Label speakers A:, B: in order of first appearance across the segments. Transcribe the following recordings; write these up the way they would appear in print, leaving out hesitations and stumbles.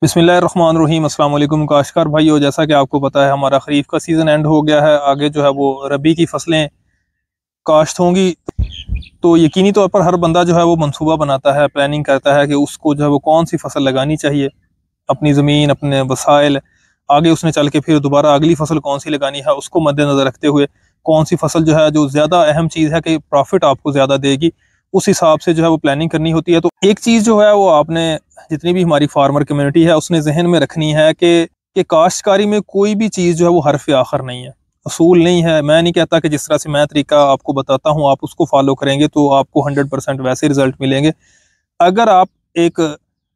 A: बिस्मिल्लाहिर्रहमानिर्रहीम। अस्सलाम वालेकुम काश्तकार भाइयों, जैसा कि आपको पता है हमारा खरीफ का सीज़न एंड हो गया है। आगे जो है वो रबी की फसलें काश्त होंगी। तो यकीनी तौर पर हर बंदा जो है वो मंसूबा बनाता है, प्लानिंग करता है कि उसको जो है वो कौन सी फसल लगानी चाहिए, अपनी ज़मीन, अपने वसाइल, आगे उसने चल के फिर दोबारा अगली फसल कौन सी लगानी है उसको मद्देनज़र रखते हुए कौन सी फसल जो है जो ज़्यादा अहम चीज़ है कि प्रॉफिट आपको ज़्यादा देगी, उस हिसाब से जो है वो प्लानिंग करनी होती है। तो एक चीज़ जो है वो आपने, जितनी भी हमारी फार्मर कम्युनिटी है, उसने जहन में रखनी है कि काश्तकारी में कोई भी चीज़ जो है वो हरफ आखर नहीं है, असूल नहीं है। मैं नहीं कहता कि जिस तरह से मैं तरीका आपको बताता हूँ आप उसको फॉलो करेंगे तो आपको 100% वैसे रिजल्ट मिलेंगे। अगर आप एक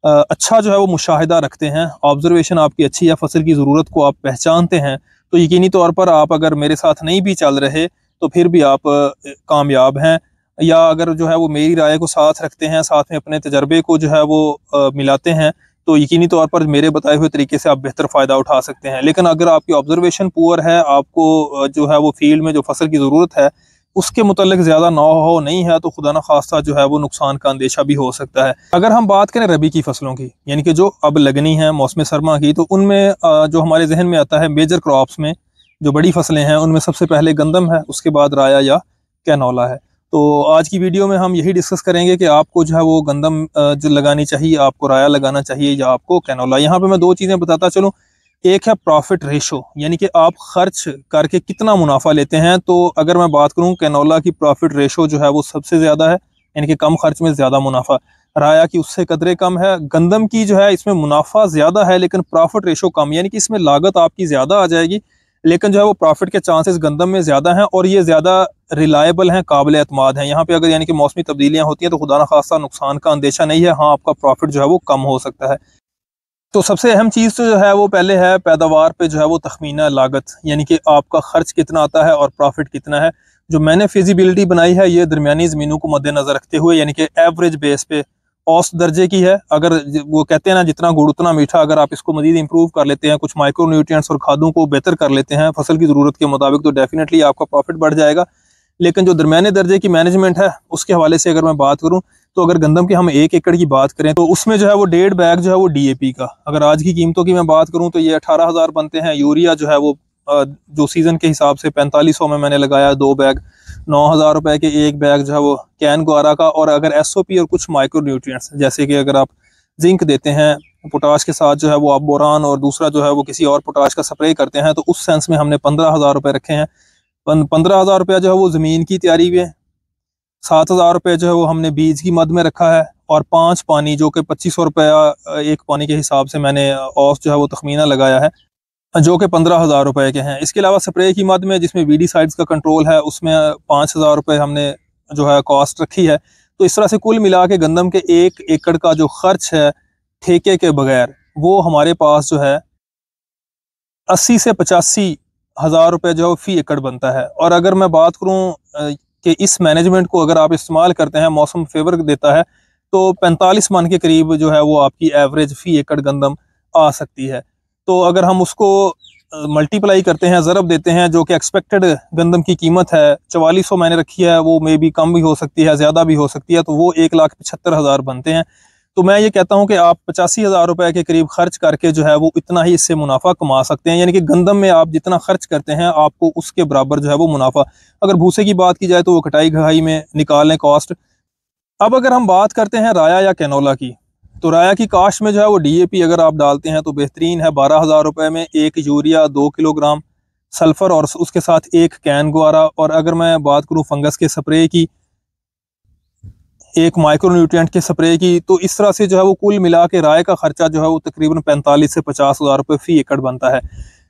A: अच्छा जो है वो मुशाहिदा रखते हैं, ऑब्जर्वेशन आपकी अच्छी है, फसल की ज़रूरत को आप पहचानते हैं, तो यकीनी तौर पर आप अगर मेरे साथ नहीं भी चल रहे तो फिर भी आप कामयाब हैं। या अगर जो है वो मेरी राय को साथ रखते हैं, साथ में अपने तजर्बे को जो है वो मिलाते हैं, तो यकीनी तौर पर मेरे बताए हुए तरीके से आप बेहतर फ़ायदा उठा सकते हैं। लेकिन अगर आपकी ऑब्जर्वेशन पुअर है, आपको जो है वो फील्ड में जो फसल की ज़रूरत है उसके मुतल्लिक ज़्यादा नौ हो नहीं है, तो खुदा न खास्ता जो है वो नुकसान का अंदेशा भी हो सकता है। अगर हम बात करें रबी की फसलों की, यानी कि जो अब लगनी है मौसम सरमा की, तो उनमें जो हमारे जहन में आता है मेजर क्रॉप्स में जो बड़ी फसलें हैं उनमें सबसे पहले गंदम है, उसके बाद राया या कैनोला है। तो आज की वीडियो में हम यही डिस्कस करेंगे कि आपको जो है वो गंदम जो लगानी चाहिए, आपको राया लगाना चाहिए या आपको कैनोला। यहाँ पे मैं दो चीज़ें बताता चलूँ। एक है प्रॉफिट रेशो, यानी कि आप खर्च करके कितना मुनाफा लेते हैं। तो अगर मैं बात करूं, कैनोला की प्रॉफिट रेशो जो है वो सबसे ज़्यादा है, यानी कि कम खर्च में ज़्यादा मुनाफा। राया की उससे कदरे कम है। गंदम की जो है इसमें मुनाफा ज़्यादा है लेकिन प्रॉफिट रेशो कम, यानी कि इसमें लागत आपकी ज़्यादा आ जाएगी लेकिन जो है वो प्रॉफिट के चांसेस गंदम में ज़्यादा हैं और ये ज़्यादा रिलायबल हैं, काबिल एतमाद हैं। यहाँ पे अगर यानी कि मौसमी तब्दीलियाँ होती हैं तो खुदा न खास्ता नुकसान का अंदेशा नहीं है, हाँ आपका प्रॉफिट जो है वो कम हो सकता है। तो सबसे अहम चीज़ तो जो है वो पहले है पैदावार पे जो है वो तखमीना लागत, यानी कि आपका खर्च कितना आता है और प्रॉफिट कितना है। जो मैंने फिजिबिलिटी बनाई है ये दरमियानी ज़मीनों को मद्देनज़र रखते हुए, यानी कि एवरेज बेस पे औसत दर्जे की है। अगर वो कहते हैं ना, जितना गुड़ उतना मीठा, अगर आप इसको मजीद इंप्रूव कर लेते हैं, कुछ माइक्रो न्यूट्रिएंट्स और खादों को बेहतर कर लेते हैं फसल की ज़रूरत के मुताबिक, तो डेफिनेटली आपका प्रॉफिट बढ़ जाएगा। लेकिन जो दरमियाने दर्जे की मैनेजमेंट है उसके हवाले से अगर मैं बात करूं, तो अगर गंदम के हम 1 एकड़ की बात करें तो उसमें जो है वो 1.5 बैग जो है वो डीएपी का, अगर आज की कीमतों की मैं बात करूं तो ये 18,000 बनते हैं। यूरिया जो है वो जो सीजन के हिसाब से 4500 में मैंने लगाया 2 बैग, 9,000 रुपए के 1 बैग जो है वो कैन गुआरा का। और अगर एसओपी और कुछ माइक्रो न्यूट्रिएंट्स, जैसे कि अगर आप जिंक देते हैं पोटाश के साथ, जो है वो आप बोरान और दूसरा जो है वो किसी और पोटाश का स्प्रे करते हैं, तो उस सेंस में हमने 15,000 रुपये रखे हैं। 15,000 रुपया जो है वो ज़मीन की तैयारी में, 7,000 रुपये जो है वो हमने बीज की मद में रखा है, और 5 पानी जो कि 2500 रुपया एक पानी के हिसाब से मैंने औसत जो है वो तखमीना लगाया है, जो कि 15,000 रुपये के हैं। इसके अलावा स्प्रे की मद में, जिसमें वीडीसाइड्स का कंट्रोल है, उसमें 5,000 रुपये हमने जो है कॉस्ट रखी है। तो इस तरह से कुल मिला के गंदम के 1 एकड़ का जो खर्च है ठेके के बगैर, वो हमारे पास जो है 80 से 85,000 रुपये जो है फी एकड़ बनता है। और अगर मैं बात करूं कि इस मैनेजमेंट को अगर आप इस्तेमाल करते हैं, मौसम फेवर देता है, तो 45 मन के करीब जो है वो आपकी एवरेज फी एकड़ गंदम आ सकती है। तो अगर हम उसको मल्टीप्लाई करते हैं, ज़रब देते हैं, जो कि एक्सपेक्टेड गंदम की कीमत है 4400 मैंने रखी है, वो मे भी कम भी हो सकती है, ज़्यादा भी हो सकती है, तो वो 1,75,000 बनते हैं। तो मैं ये कहता हूं कि आप 85,000 रुपए के करीब खर्च करके जो है वो इतना ही इससे मुनाफा कमा सकते हैं। यानी कि गंदम में आप जितना खर्च करते हैं आपको उसके बराबर जो है वो मुनाफा। अगर भूसे की बात की जाए तो वो कटाई घाई में निकालें कॉस्ट। अब अगर हम बात करते हैं राया या कैनोला की, तो राया की कास्ट में जो है वो डीएपी अगर आप डालते हैं तो बेहतरीन है। 12,000 रुपये में 1 यूरिया, 2 किलोग्राम सल्फर और उसके साथ 1 कैन गुआरा। और अगर मैं बात करूँ फंगस के स्प्रे की, 1 माइक्रो न्यूट्रिएंट के स्प्रे की, तो इस तरह से जो है वो कुल मिला के राय का खर्चा जो है वो तकरीबन 45 से 50,000 रुपये फी एकड़ बनता है।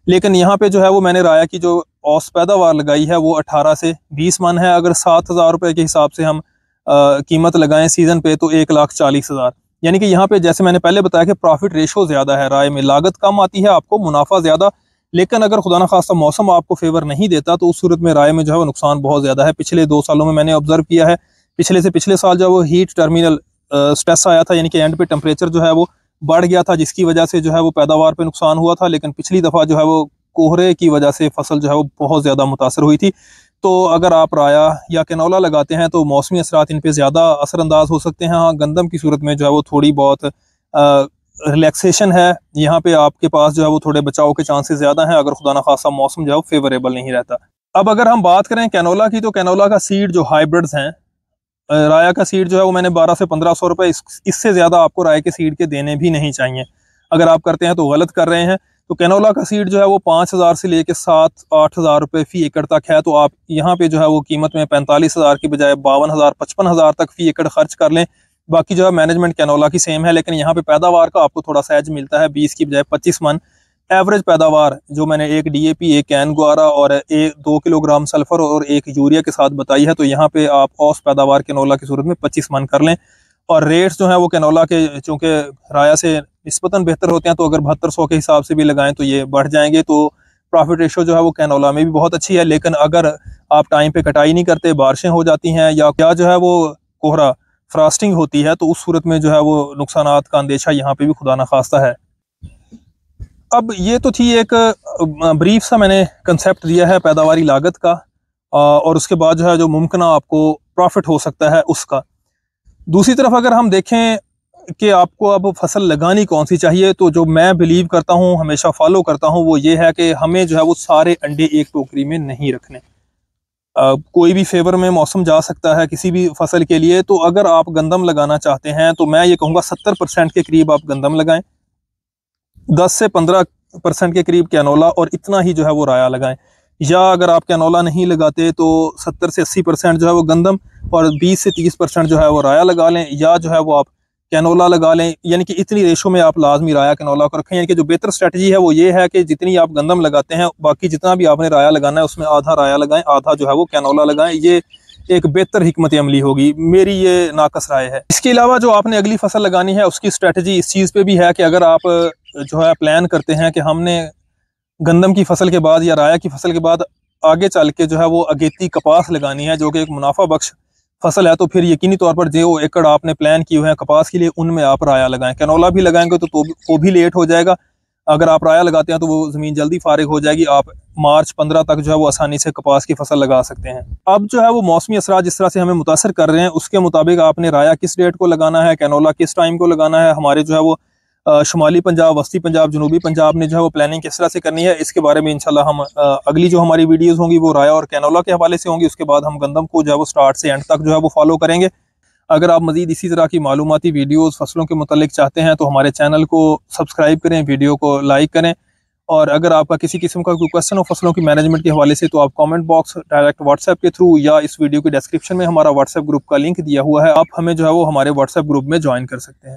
A: लेकिन यहाँ पे जो है वो मैंने राया की जो औसत पैदावार लगाई है वो 18 से 20 मन है। अगर 7,000 रुपये के हिसाब से हम कीमत लगाएं सीजन पे, तो 1,40,000। यानी कि यहाँ पे जैसे मैंने पहले बताया कि प्रॉफिट रेशो ज़्यादा है राय में, लागत कम आती है, आपको मुनाफा ज़्यादा। लेकिन अगर खुदा न खास्ता मौसम आपको फेवर नहीं देता तो उस सूरत में राय में जो है वो नुकसान बहुत ज़्यादा है। पिछले 2 सालों में मैंने ऑब्जर्व किया है, पिछले से पिछले साल जो वो हीट टर्मिनल स्ट्रेस आया था, यानी कि एंड पे टेम्परेचर जो है वो बढ़ गया था, जिसकी वजह से जो है वो पैदावार पे नुकसान हुआ था। लेकिन पिछली दफ़ा जो है वो कोहरे की वजह से फसल जो है वो बहुत ज़्यादा मुतासर हुई थी। तो अगर आप राया या कैनोला लगाते हैं तो मौसमी असरात इन पर ज़्यादा असरअंदाज हो सकते हैं। हाँ, गंदम की सूरत में जो है वो थोड़ी बहुत रिलैक्सेशन है, यहाँ पे आपके पास जो है वो थोड़े बचाव के चांसेस ज़्यादा हैं अगर खुदा न खासा मौसम जो है वो फेवरेबल नहीं रहता। अब अगर हम बात करें कैनोला की, तो कैनोला का सीड जो हाइब्रिड्स हैं, राया का सीड जो है वो मैंने 1200 से 1500 रुपये, इससे ज़्यादा आपको राय के सीड के देने भी नहीं चाहिए। अगर आप करते हैं तो गलत कर रहे हैं। तो कैनोला का सीड जो है वो 5000 से लेकर 7-8 हज़ार रुपये फ़ी एकड़ तक है। तो आप यहाँ पे जो है वो कीमत में 45,000 की बजाय 52,000 55,000 तक फ़ी एकड़ खर्च कर लें। बाकी जो है मैनेजमेंट कैनोला की सेम है, लेकिन यहाँ पे पैदावार का आपको थोड़ा सा एज मिलता है, 20 की बजाय 25 मन एवरेज पैदावार जो मैंने एक DAP, एक कैन गुआरा और 2 किलोग्राम सल्फर और 1 यूरिया के साथ बताई है। तो यहाँ पे आप औसत पैदावार कैनोला की सूरत में 25 मन कर लें। और रेट्स जो है वो कैनोला के चूँकि राया से निस्बतन बेहतर होते हैं, तो अगर 7200 के हिसाब से भी लगाएं तो ये बढ़ जाएंगे। तो प्रॉफिट रेशो जो है वो कैनोला में भी बहुत अच्छी है। लेकिन अगर आप टाइम पे कटाई नहीं करते, बारिशें हो जाती हैं या क्या जो है वो कोहरा फ्रास्टिंग होती है, तो उस सूरत में जो है वो नुकसानात का अंदेशा यहाँ पे भी खुदा न खास्ता है। अब ये तो थी एक ब्रीफ सा मैंने कंसेप्ट दिया है पैदावारी लागत का, और उसके बाद जो है जो मुमकिन आपको प्रॉफिट हो सकता है उसका। दूसरी तरफ अगर हम देखें कि आपको अब फसल लगानी कौन सी चाहिए, तो जो मैं बिलीव करता हूँ, हमेशा फॉलो करता हूँ, वो ये है कि हमें जो है वो सारे अंडे एक टोकरी में नहीं रखने। कोई भी फेवर में मौसम जा सकता है किसी भी फसल के लिए। तो अगर आप गंदम लगाना चाहते हैं तो मैं ये कहूँगा 70% के करीब आप गंदम लगाएं, 10 से 15% के करीब कैनोला, और इतना ही जो है वो राया लगाएं। या अगर आप कैनोला नहीं लगाते तो 70 से 80% जो है वो गंदम और 20 से 30% जो है वो राया लगा लें, या जो है वो आप कैनोला लगा लें। यानी कि इतनी रेशो में आप लाजमी राया कैनोला को रखें। यानी कि जो बेहतर स्ट्रेटजी है वो ये है कि जितनी आप गंदम लगाते हैं, बाकी जितना भी आपने राया लगाना है उसमें आधा राया लगाएं, आधा जो है वो कैनोला लगाएं। ये एक बेहतर हिकमत अमली होगी, मेरी ये नाकस राय है। इसके अलावा जो आपने अगली फसल लगानी है उसकी स्ट्रेटजी इस चीज़ पे भी है कि अगर आप जो है प्लान करते हैं कि हमने गंदम की फसल के बाद या राया की फसल के बाद आगे चल के जो है वो अगेती कपास लगानी है, जो कि एक मुनाफा बख्श फसल है, तो फिर यकीनी तौर पर जो एकड़ आपने प्लान किए हुए हैं कपास के लिए, उनमें आप राया लगाएं। कैनोला भी लगाएंगे तो वो भी लेट हो जाएगा। अगर आप राया लगाते हैं तो वो ज़मीन जल्दी फारिग हो जाएगी, आप मार्च 15 तक जो है वो आसानी से कपास की फसल लगा सकते हैं। अब जो है वो मौसमी असरात जिस तरह से हमें मुतासर कर रहे हैं, उसके मुताबिक आपने राया किस डेट को लगाना है, कैनोला किस टाइम को लगाना है। हमारे जो है वो शुमाली पंजाब, वस्ती पंजाब, जनूबी पंजाब ने जो है वो प्लानिंग किस तरह से करनी है, इसके बारे में इंशाल्लाह हम अगली जो हमारी वीडियोस होंगी वो राया और कैनोला के हवाले से होंगी। उसके बाद हम गंदम को जो है वो स्टार्ट से एंड तक जो है वो फॉलो करेंगे। अगर आप मजीद इसी तरह की मालूमाती वीडियोस फसलों के मुतालिक चाहते हैं तो हमारे चैनल को सब्सक्राइब करें, वीडियो को लाइक करें। और अगर आपका किसी किस्म का कोई क्वेश्चन हो फसलों की मैनेजमेंट के हवाले से, तो आप कमेंट बॉक्स, डायरेक्ट व्हाट्सएप के थ्रू, या इस वीडियो के डिस्क्रिप्शन में हमारा व्हाट्सएप ग्रुप का लिंक दिया हुआ है, आप हमें जो है वो हमारे व्हाट्सएप ग्रुप में ज्वाइन कर सकते हैं।